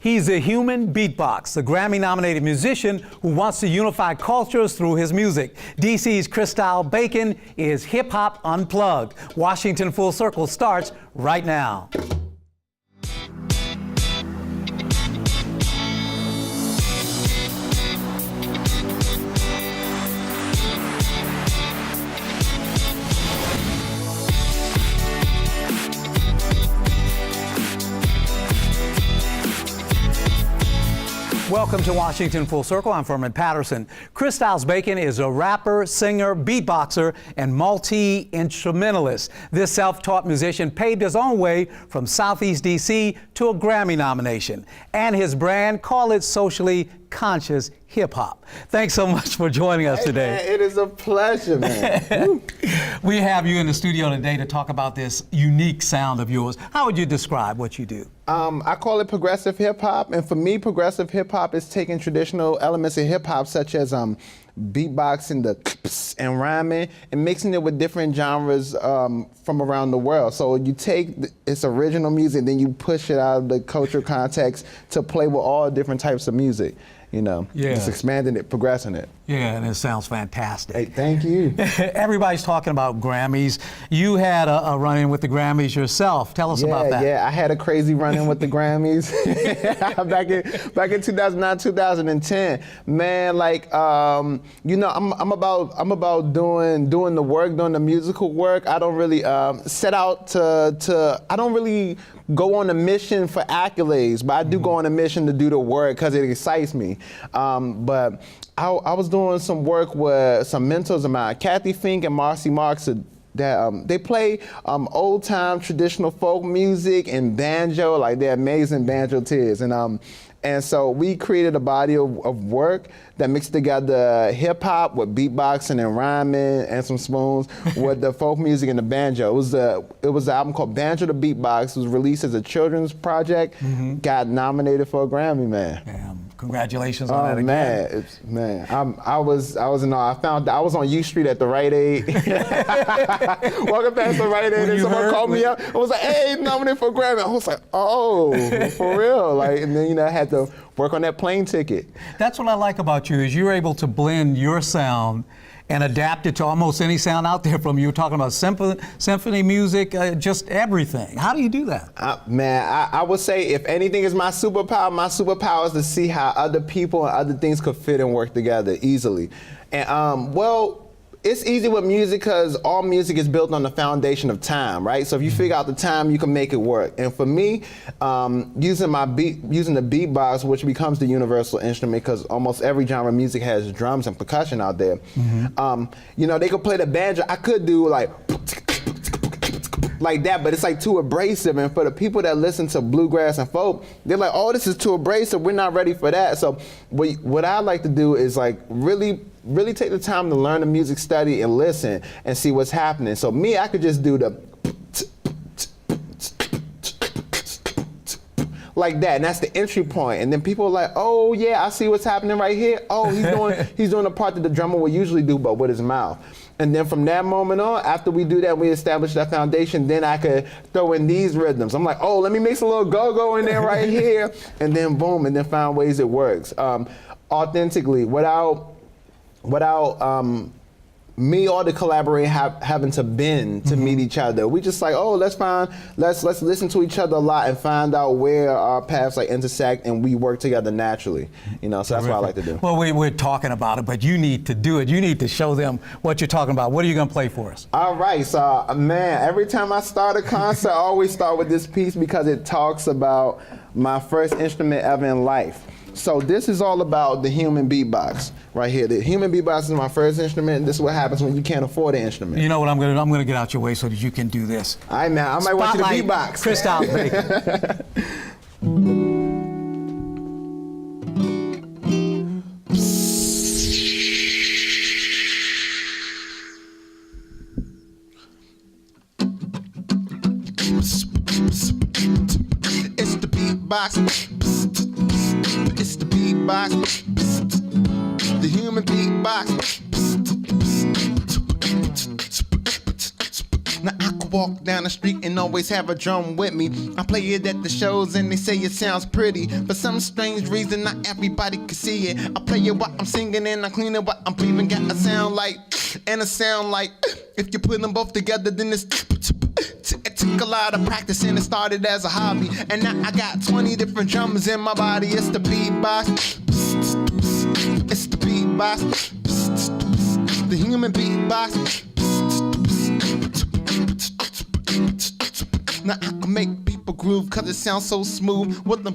He's a human beatbox, the Grammy-nominated musician who wants to unify cultures through his music. DC's Christylez Bacon is Hip Hop Unplugged. Washington Full Circle starts right now. Welcome to Washington Full Circle. I'm Furman Patterson. Christylez Bacon is a rapper, singer, beatboxer, and multi-instrumentalist. This self-taught musician paved his own way from Southeast DC to a Grammy nomination. And his brand, call it socially conscious hip hop. Thanks so much for joining us today. Man, it is a pleasure, man. We have you in the studio today to talk about this unique sound of yours. How would you describe what you do? I call it progressive hip hop, and for me, progressive hip hop is taking traditional elements of hip hop, such as beatboxing, the and rhyming, and mixing it with different genres from around the world. So you take its original music, then you push it out of the cultural context to play with all different types of music. You know, just expanding it, progressing it. Yeah, and it sounds fantastic. Hey, thank you. Everybody's talking about Grammys. You had a run-in with the Grammys yourself. Tell us about that. Yeah, I had a crazy run-in with the Grammys back in 2009, 2010. Man, like, you know, I'm about doing the work, doing the musical work. I don't really set out to. I don't really go on a mission for accolades, but I do go on a mission to do the work because it excites me. But I was doing some work with some mentors of mine, Kathy Fink and Marcy Marks, that they play old time traditional folk music and banjo, like they're amazing banjo tears. And so we created a body of work that mixed together hip hop with beatboxing and rhyming and some spoons with the folk music and the banjo. It was an album called Banjo to Beatbox. It was released as a children's project. Got nominated for a Grammy, man. Damn. Congratulations on that again. Man, I was in awe. I found I was on U Street at the Rite Aid, walking past the Rite Aid, and someone called me up. I was like, "Hey, nominated for a Grammy." I was like, "Oh, for real?" Like, and then I had to work on that plane ticket. That's what I like about you is you're able to blend your sound and adapt it to almost any sound out there. From you were talking about symphony music, just everything. How do you do that? Man, I would say if anything is my superpower is to see how other people and other things could fit and work together easily. And well, it's easy with music because all music is built on the foundation of time, right? So if you figure out the time, you can make it work. And for me, using the beatbox, which becomes the universal instrument, because almost every genre of music has drums and percussion out there. You know, they could play the banjo. I could do like that, but it's like too abrasive. And for the people that listen to bluegrass and folk, they're like, "Oh, this is too abrasive. We're not ready for that." So what I like to do is like really take the time to learn the music, study, and listen, and see what's happening. So me, I could just do the like that, and that's the entry point. And then people are like, "Oh yeah, I see what's happening right here. Oh, he's doing the part that the drummer would usually do, but with his mouth." And then from that moment on, after we do that, we establish that foundation, then I could throw in these rhythms. I'm like, "Oh, let me mix a little go-go in there right here," and then boom, and then find ways it works. Authentically, without me or the collaborator having to bend to meet each other. We just like, "Oh, let's listen to each other a lot and find out where our paths like intersect, and we work together naturally." You know, so that's what I like to do. Well, we're talking about it, but you need to do it. You need to show them what you're talking about. What are you going to play for us? All right, so man, every time I start a concert, I always start with this piece because it talks about my first instrument ever in life. So this is all about the human beatbox right here. The human beatbox is my first instrument, and this is what happens when you can't afford an instrument. You know what I'm gonna get out your way so that you can do this. All right, man. I might want you to beatbox. Christylez Bacon. It's the beatbox. It's the beatbox. The human beatbox. Now I walk down the street and always have a drum with me. I play it at the shows and they say it sounds pretty. For some strange reason, not everybody can see it. I play it while I'm singing and I clean it while I'm breathing. Got a sound like, and a sound like. If you put them both together, then it's. It took a lot of practice and it started as a hobby. And now I got 20 different drums in my body. It's the beatbox. It's the beatbox. The human beatbox. Now I can make people groove cause it sounds so smooth with them.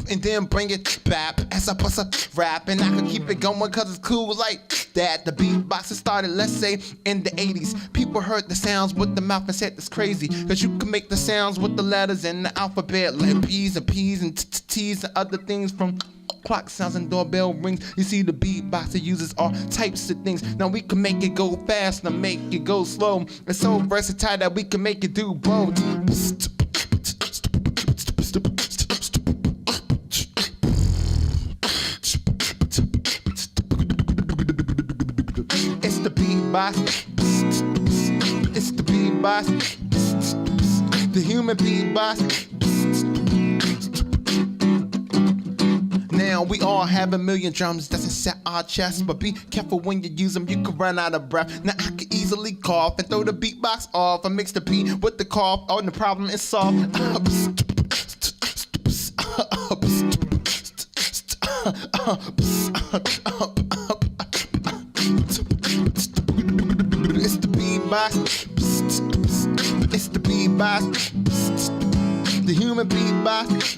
And then bring it back as I bust a rap. And I can keep it going cause it's cool like that. The beatbox started, let's say, in the 80s. People heard the sounds with the mouth and said it's crazy. Cause you can make the sounds with the letters in the alphabet. Like P's and P's and T's and other things from clock sounds and doorbell rings. You see the beatboxer uses all types of things. Now we can make it go fast and make it go slow. It's so versatile that we can make it do both. It's the beatbox. It's the beatbox. The human beatbox. Now we all have a million drums that's inside our chest, but be careful when you use them, you can run out of breath. Now I can easily cough and throw the beatbox off. I mix the beat with the cough, oh, and the problem is solved. It's the beatbox. It's the beatbox. The human beatbox.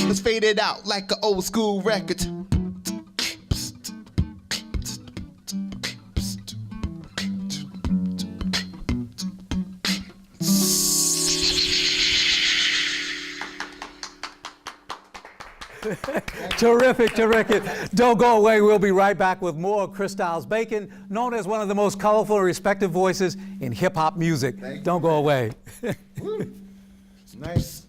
Let's fade it out like an old school record. Terrific, terrific. Don't go away. We'll be right back with more Christylez Bacon, known as one of the most colorful and respected voices in hip-hop music. Don't go away. Nice.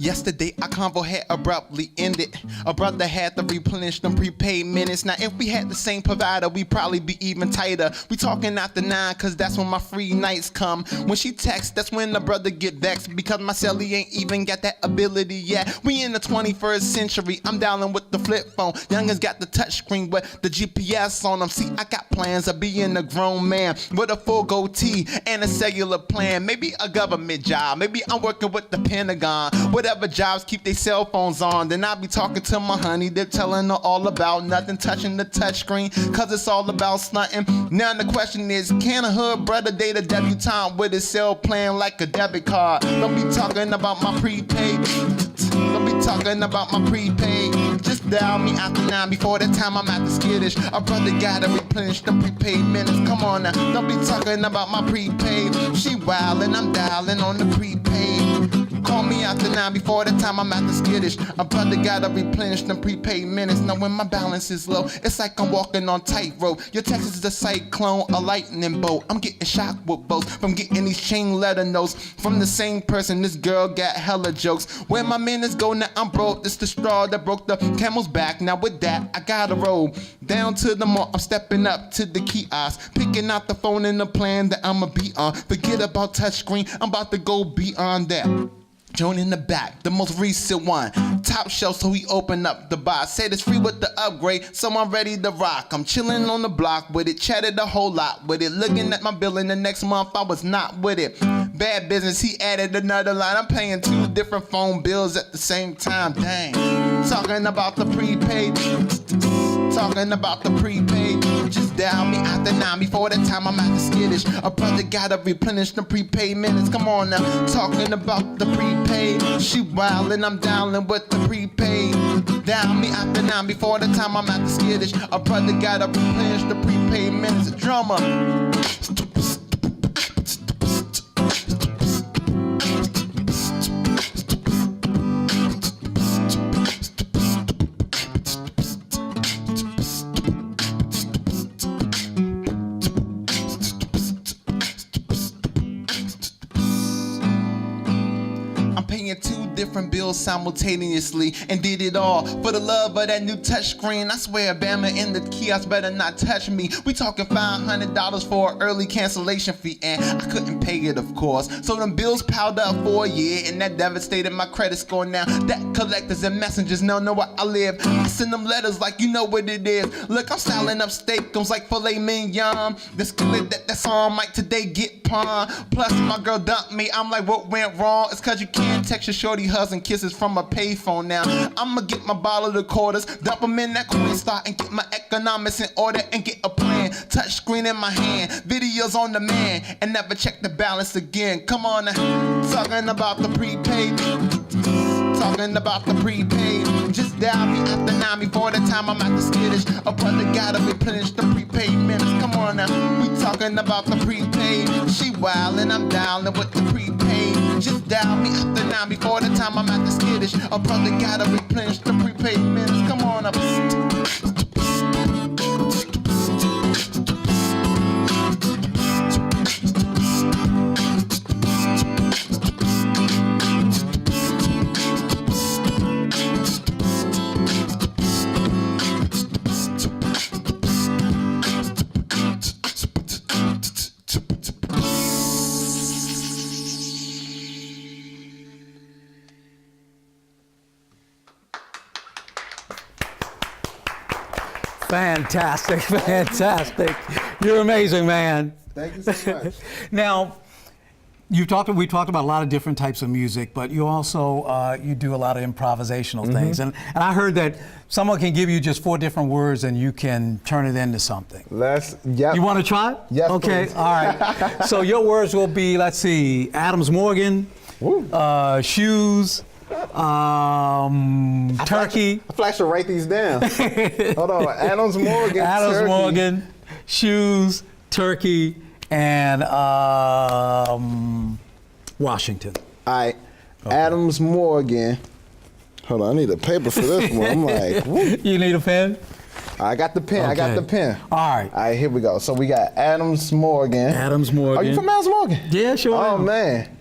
Yesterday, our convo had abruptly ended. A brother had to replenish them prepaid minutes. Now, if we had the same provider, we'd probably be even tighter. We talking after 9, cause that's when my free nights come. When she texts, that's when the brother get vexed, because my celly ain't even got that ability yet. We in the 21st century, I'm dialing with the flip phone. Youngins got the touch screen with the GPS on them. See, I got plans of being a grown man with a full goatee and a cellular plan. Maybe a government job, maybe I'm working with the Pentagon. Whatever jobs keep their cell phones on. Then I'll be talking to my honey, they're telling her all about nothing, touching the touchscreen, cause it's all about stunting. Now the question is, can a hood brother date a debutante with his cell plan like a debit card? Don't be talking about my prepaid. Don't be talking about my prepaid. Just dial me after 9, before that time I'm at the skittish. A brother gotta replenish them prepaid minutes. Come on now, don't be talking about my prepaid. She wildin', I'm dialing on the prepaid. Call me after 9, before the time I'm at the skittish. A brother gotta replenish them prepaid minutes. Now when my balance is low, it's like I'm walking on tightrope. Your text is a cyclone, a lightning bolt. I'm getting shocked with both from getting these chain letter notes from the same person. This girl got hella jokes. Where my minutes go now, I'm broke. This the straw that broke the camel's back. Now with that, I gotta roll down to the mall. I'm stepping up to the kiosk, picking out the phone and the plan that I'ma be on. Forget about touchscreen, I'm about to go beyond that. Joan in the back, the most recent one. Top shelf, so he opened up the box. Said it's free with the upgrade, so I'm ready to rock. I'm chilling on the block with it, chatted a whole lot with it. Looking at my bill in the next month, I was not with it. Bad business, he added another line. I'm paying 2 different phone bills at the same time, dang. Talking about the prepaid. Talking about the prepaid. Just dial me after 9 before that time I'm at the skittish. A brother gotta replenish the prepaid minutes. Come on now. Talking about the prepaid. She wildin', I'm dialing with the prepaid. Dial me after 9 before the time I'm at the skittish. A brother gotta replenish the prepaid minutes. Drummer. Paying 2 different bills simultaneously and did it all for the love of that new touchscreen. I swear Bama in the kiosk better not touch me. We talking $500 for an early cancellation fee and I couldn't pay it, of course. So them bills piled up for a year and that devastated my credit score. Now that collectors and messengers know where I live. I send them letters like you know what it is. Look, I'm styling up steakums like filet mignon. The skillet that's on might today get pawned. Plus my girl dumped me. I'm like, what went wrong? It's cause you can't text your shorty hugs and kisses from a payphone. Now I'ma get my bottle of quarters, dump them in that coin stock and get my economics in order and get a plan. Touch screen in my hand, videos on demand, and never check the balance again. Come on now, talking about the prepaid. Talking about the prepaid. Just dial me after 9 before the time I'm at the skittish. A brother gotta replenish the prepaid minutes. Come on now, we talking about the prepaid. She wildin', I'm dialing with the prepaid. Just dial me after 9 before the time I'm at the skittish. A brother gotta replenish the prepaid minutes. Come on up. Fantastic, fantastic. You're amazing, man. Thank you so much. Now, we talked about a lot of different types of music, but you also you do a lot of improvisational things. And I heard that someone can give you just 4 different words and you can turn it into something. Yep. You want to try? Yes, okay, please. all right. So your words will be, let's see, Adams Morgan, shoes, turkey. I flash to write these down. Hold on. Adams Morgan. Adams turkey. Morgan, shoes, turkey, and Washington. All right. Okay. Adams Morgan. Hold on. I need a paper for this one. I'm like, woo. You need a pen? I got the pen. Okay. I got the pen. All right. All right. Here we go. So we got Adams Morgan. Adams Morgan. Are you from Adams Morgan? Yeah, sure. Oh, am. man.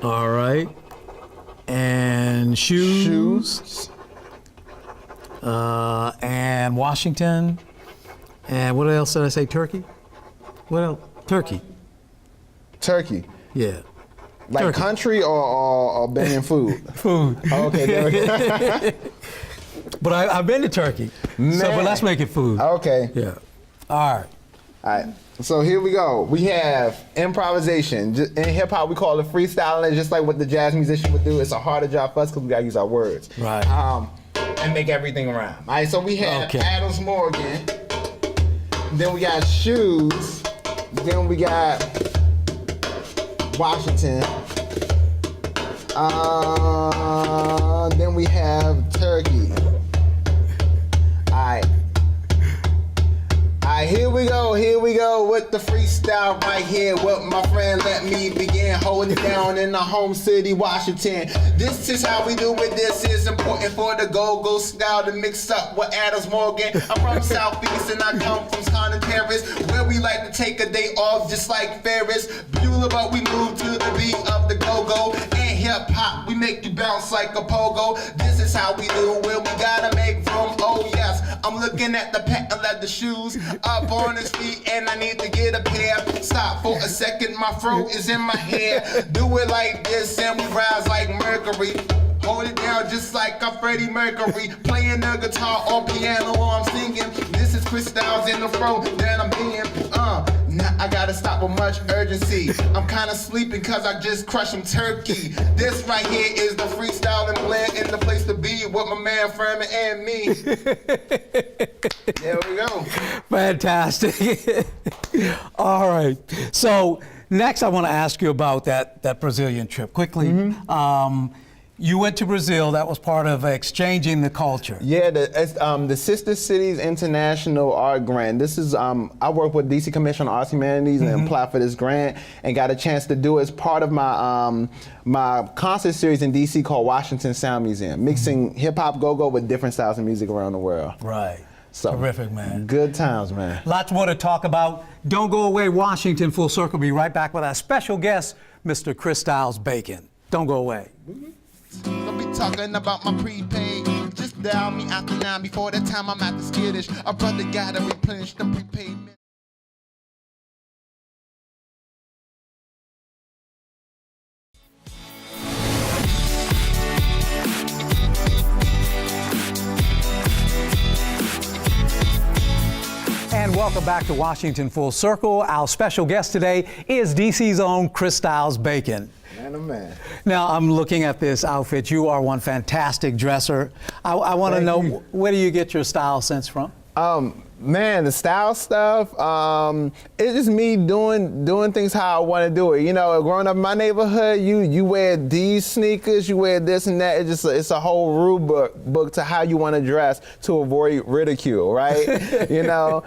All right. And shoes. And Washington. And what else did I say? Turkey? What else? Turkey. Turkey. Yeah. Like Turkey. country or banging food? Food. Oh, okay, there we go. But I've been to Turkey. Man. So, but let's make it food. Okay. Yeah. All right. All right. So here we go. We have improvisation. In hip hop, we call it freestyling. Just like what the jazz musician would do. It's a harder job for us because we gotta use our words. Right. And make everything rhyme. All right. So we have Okay. Adams Morgan. Then we got shoes. Then we got Washington. Then we have turkey. All right, here we go with the freestyle right here. What my friend let me begin, holding it down in the home city, Washington. This is how we do it. This is important for the go-go style to mix up with Adams Morgan. I'm from Southeast and I come from Scotland, Paris, where we like to take a day off just like Ferris Bueller, but we move to the beat of the go-go. And hip hop, we make you bounce like a pogo. This is how we do when we gotta make room. Oh yes, I'm looking at the patent leather shoes up on his feet, and I need to get a pair. Stop for a second, my throat is in my hair. Do it like this, and we rise like Mercury. Hold it down just like a Freddie Mercury. Playing the guitar or piano while I'm singing. This is Christylez in the fro that I'm being. Now I gotta stop with much urgency. I'm kinda sleeping cause I just crushed some turkey. This right here is the freestyle and blend in the place to be with my man Furman and me. There we go. Fantastic. All right. So next I want to ask you about that Brazilian trip quickly. You went to Brazil. That was part of exchanging the culture. Yeah, the Sister Cities International Art Grant. This is, I work with DC Commission on Arts and Humanities and applied for this grant and got a chance to do it as part of my my concert series in DC called Washington Sound Museum, mixing hip-hop go-go with different styles of music around the world. Right. So, terrific, man. Good times, man. Lots more to talk about. Don't go away. Washington Full Circle. Be right back with our special guest, Mr. Christylez Bacon. Don't go away. Don't be talking about my prepaid. Just dial me after 9 before the time I'm at the skittish. A brother gotta replenish the prepaid. And welcome back to Washington Full Circle. Our special guest today is DC's own Christylez Bacon. Man, oh man. Now, I'm looking at this outfit. You are one fantastic dresser. I want to know, where do you get your style sense from? Man, the style stuff, it's just me doing things how I want to do it. You know, growing up in my neighborhood, you wear these sneakers, you wear this and that. It's a whole rule book to how you want to dress to avoid ridicule, right? You know,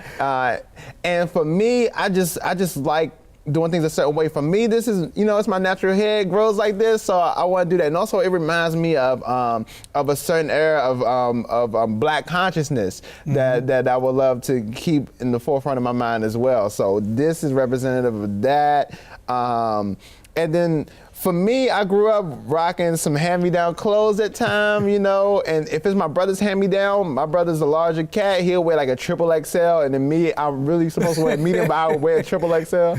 and for me, I just like doing things a certain way. For me, this is, you know, it's my natural hair. It grows like this, so I want to do that. And also, it reminds me of a certain era of Black consciousness that I would love to keep in the forefront of my mind as well. So this is representative of that. And then for me, I grew up rocking some hand-me-down clothes at time, you know, and if it's my brother's hand-me-down, my brother's a larger cat, he'll wear like a triple XL, and then me, I'm really supposed to wear a medium, but I would wear a triple XL.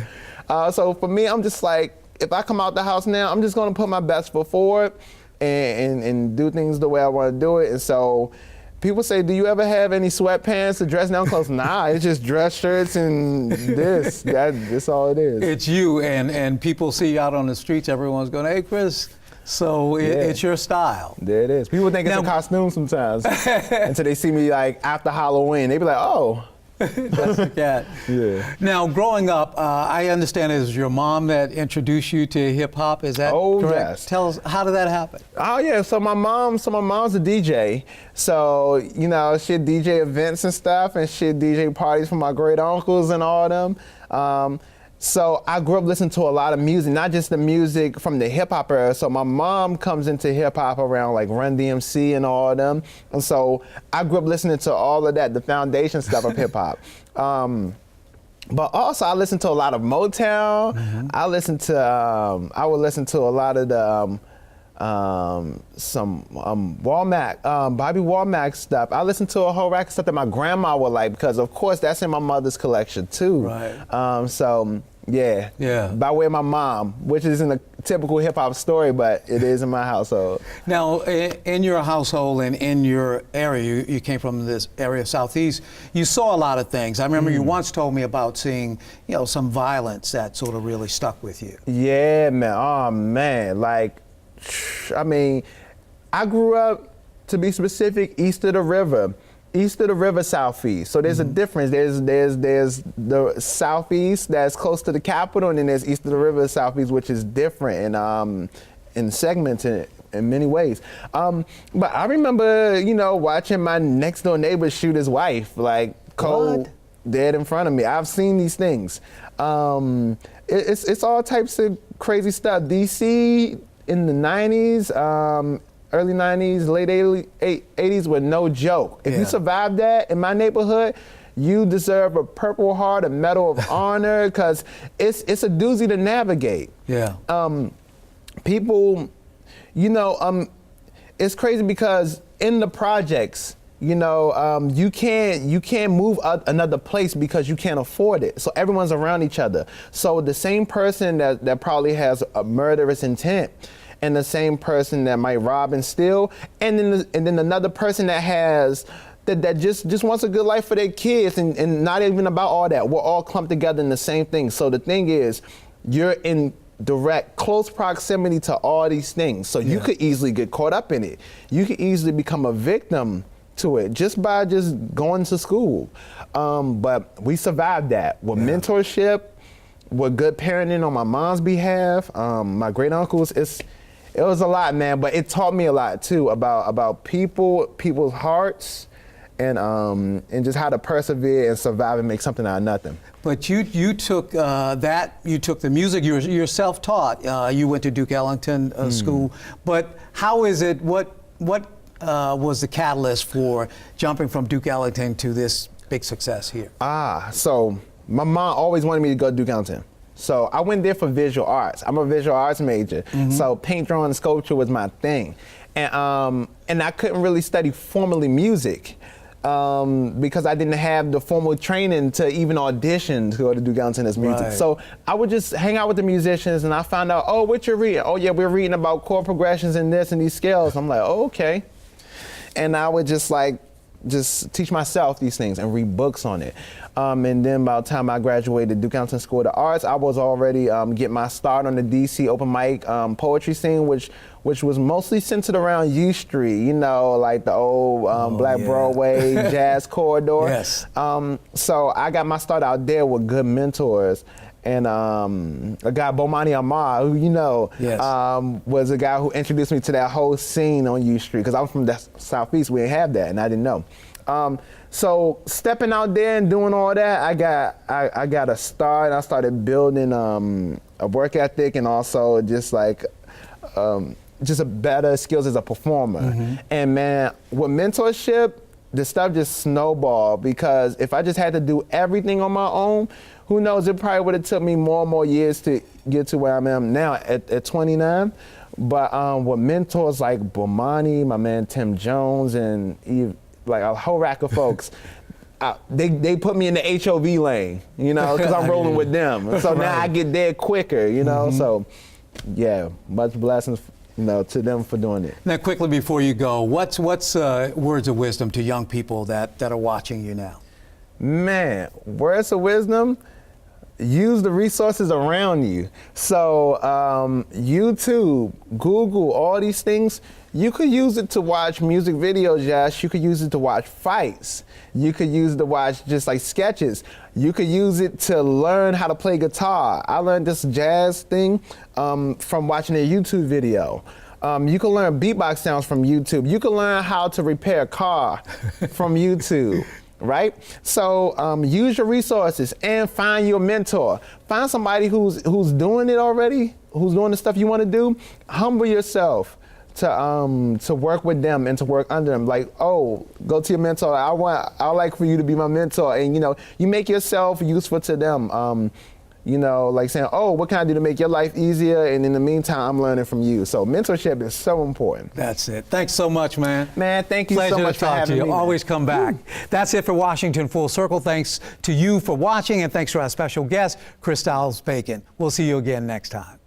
So for me, I'm just like, if I come out the house now, I'm just gonna put my best foot forward and do things the way I wanna do it. And so people say, do you ever have any sweatpants to dress down clothes? Nah, it's just dress shirts and that's all it is. It's you, and people see you out on the streets, everyone's going, hey, Chris. So it's your style. There it is. People think it's a costume sometimes until they see me like after Halloween. They be like, oh. That's the cat. Yeah. Now, growing up, I understand it was your mom that introduced you to hip hop. Is that correct? Yes. Tell us, how did that happen? Oh yeah. So my mom's a DJ. So you know, she'd DJ events and stuff, and she'd DJ parties for my great uncles and all of them. So I grew up listening to a lot of music, not just the music from the hip hop era. So my mom comes into hip hop around like Run DMC and all of them. And so I grew up listening to all of that, the foundation stuff of hip hop. But also I listened to a lot of Motown. I listened to, I would listen to a lot of the, some Womack, Bobby Womack stuff. I listened to a whole rack of stuff that my grandma would like, because of course that's in my mother's collection too. Right. So yeah, by way of my mom, which isn't a typical hip hop story, but it is in my household. Now, in your household and in your area, you came from this area of Southeast, you saw a lot of things. I remember you once told me about seeing, you know, some violence that sort of really stuck with you. Yeah, man. Oh man, like, I mean, I grew up, to be specific, east of the river. East of the river, southeast. So there's a difference. There's the southeast that's close to the capital, and then there's east of the river, southeast, which is different in segments in many ways. But I remember, you know, watching my next door neighbor shoot his wife, like cold, dead in front of me. I've seen these things. It's all types of crazy stuff. DC in the 90s. Early 90s, late 80s were no joke. If you survived that in my neighborhood, you deserve a Purple Heart, a Medal of Honor, because it's a doozy to navigate. Yeah. People, You know, it's crazy because in the projects, you know, you can't move another place because you can't afford it. So everyone's around each other. So the same person that probably has a murderous intent, and the same person that might rob and steal, and then another person that has that just wants a good life for their kids, and not even about all that. We're all clumped together in the same thing. So the thing is, you're in direct, close proximity to all these things. So you could easily get caught up in it. You could easily become a victim to it just by just going to school. But we survived that with mentorship, with good parenting on my mom's behalf, my great uncles. It was a lot, man, but it taught me a lot too about people's hearts, and just how to persevere and survive and make something out of nothing. But you took you took the music. You're self-taught. You went to Duke Ellington School. But how is it? What was the catalyst for jumping from Duke Ellington to this big success here? So my mom always wanted me to go to Duke Ellington. So I went there for visual arts. I'm a visual arts major. So paint, drawing, and sculpture was my thing. And I couldn't really study formally music because I didn't have the formal training to even audition to go to Duke Ellington as music. Right. So I would just hang out with the musicians, and I found out, oh, what you're reading? Oh yeah, we're reading about chord progressions and this and these scales. I'm like, oh, okay. And I would just teach myself these things and read books on it. And then by the time I graduated Duke Ellington School of the Arts, I was already getting my start on the DC open mic poetry scene, which was mostly centered around U Street, you know, like the old Black Broadway jazz corridor. Yes. So I got my start out there with good mentors. And a guy, Bomani Amar, who you know, was a guy who introduced me to that whole scene on U Street, because I'm from the Southeast, we didn't have that, and I didn't know. So stepping out there and doing all that, I got a start, and I started building a work ethic, and also just a better skills as a performer. And man, with mentorship, the stuff just snowballed, because if I just had to do everything on my own, who knows, it probably would have took me more and more years to get to where I am now at 29. But with mentors like Bomani, my man Tim Jones, and like a whole rack of folks, they put me in the HOV lane, you know, because I'm rolling with them. So now I get there quicker, you know. So yeah, much blessings, you know, to them for doing it. Now, quickly before you go, what's words of wisdom to young people that are watching you now? Man, words of wisdom: use the resources around you. So YouTube, Google, all these things, you could use it to watch music videos, Josh. You could use it to watch fights. You could use it to watch just like sketches. You could use it to learn how to play guitar. I learned this jazz thing from watching a YouTube video. You can learn beatbox sounds from YouTube. You can learn how to repair a car from YouTube. Right? So use your resources and find your mentor. Find somebody who's doing it already, who's doing the stuff you want to do. Humble yourself to work with them and to work under them. Like, oh, go to your mentor. I like for you to be my mentor, and you know, you make yourself useful to them. You know, like saying, oh, what can I do to make your life easier? And in the meantime, I'm learning from you. So mentorship is so important. That's it. Thanks so much, man. Man, thank you Pleasure so much to for talk having to you. me. Always come back. That's it for Washington Full Circle. Thanks to you for watching, and thanks to our special guest, Christylez Bacon. We'll see you again next time.